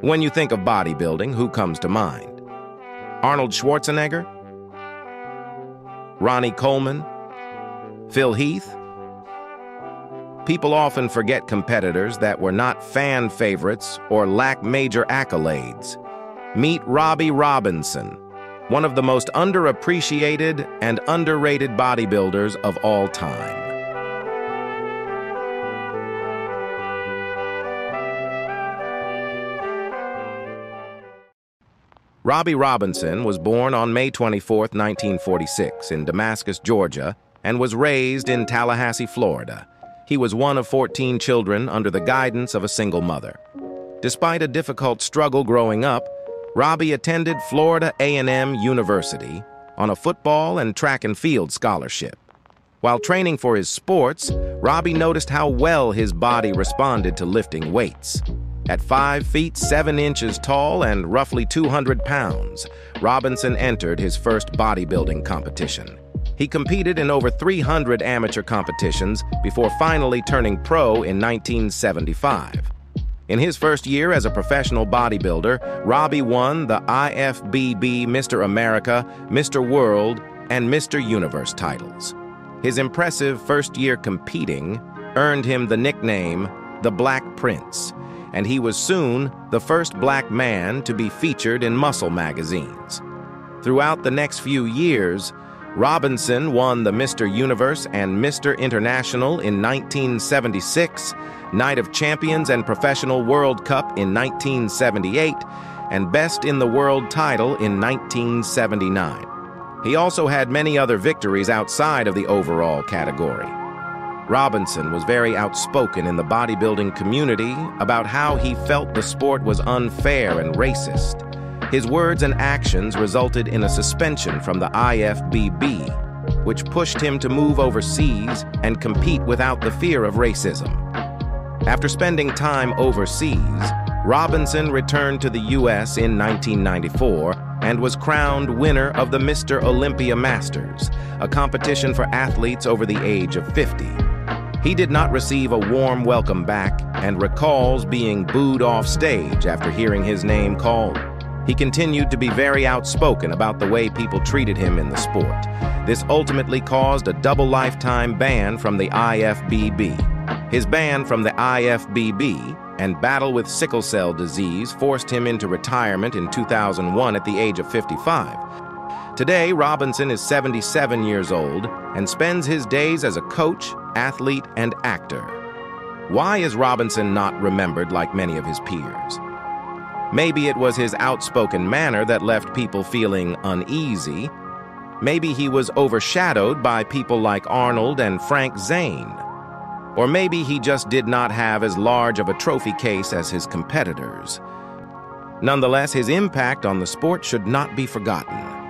When you think of bodybuilding, who comes to mind? Arnold Schwarzenegger? Ronnie Coleman? Phil Heath? People often forget competitors that were not fan favorites or lack major accolades. Meet Robbie Robinson, one of the most underappreciated and underrated bodybuilders of all time. Robbie Robinson was born on May 24, 1946, in Damascus, Georgia, and was raised in Tallahassee, Florida. He was one of 14 children under the guidance of a single mother. Despite a difficult struggle growing up, Robbie attended Florida A&M University on a football and track and field scholarship. While training for his sports, Robbie noticed how well his body responded to lifting weights. At 5 feet 7 inches tall and roughly 200 pounds, Robinson entered his first bodybuilding competition. He competed in over 300 amateur competitions before finally turning pro in 1975. In his first year as a professional bodybuilder, Robbie won the IFBB Mr. America, Mr. World, and Mr. Universe titles. His impressive first year competing earned him the nickname the Black Prince, and he was soon the first black man to be featured in muscle magazines. Throughout the next few years, Robinson won the Mr. Universe and Mr. International in 1976, Night of Champions and Professional World Cup in 1978, and Best in the World title in 1979. He also had many other victories outside of the overall category. Robinson was very outspoken in the bodybuilding community about how he felt the sport was unfair and racist. His words and actions resulted in a suspension from the IFBB, which pushed him to move overseas and compete without the fear of racism. After spending time overseas, Robinson returned to the U.S. in 1994 and was crowned winner of the Mr. Olympia Masters, a competition for athletes over the age of 50. He did not receive a warm welcome back and recalls being booed off stage after hearing his name called. He continued to be very outspoken about the way people treated him in the sport. This ultimately caused a double lifetime ban from the IFBB. His ban from the IFBB and battle with sickle cell disease forced him into retirement in 2001 at the age of 55. Today, Robinson is 77 years old and spends his days as a coach, athlete, and actor. Why is Robinson not remembered like many of his peers? Maybe it was his outspoken manner that left people feeling uneasy. Maybe he was overshadowed by people like Arnold and Frank Zane. Or maybe he just did not have as large of a trophy case as his competitors. Nonetheless, his impact on the sport should not be forgotten.